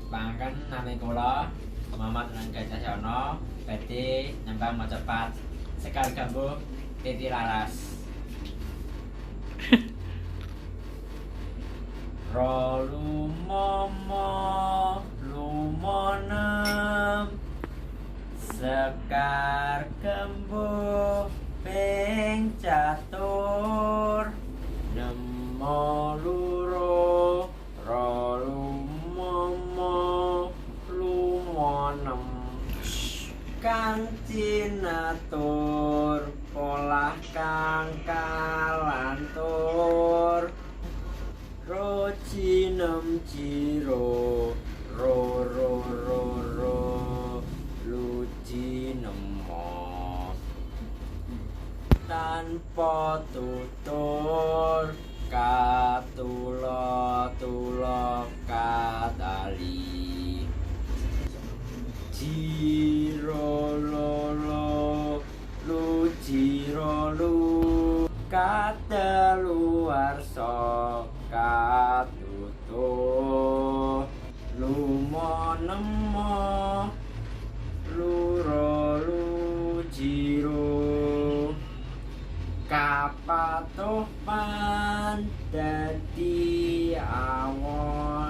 Pangken nami kula Muhammad Cahyono badhe nyembah macapat Sekar Gambuh Titi Laras. Ro lumomo lumonem Sekar Gambuh ping catur nemo loro ro lumomo lumonem kang cinatur polah kang kalantur ro cinem ciro ro ro ro ro lu cinemo tanpa tutur katulo tulo katali jiro lolo lu jiro lu kateluar so katuto lumonemo luro lu jiro kapatuh pan dadi awon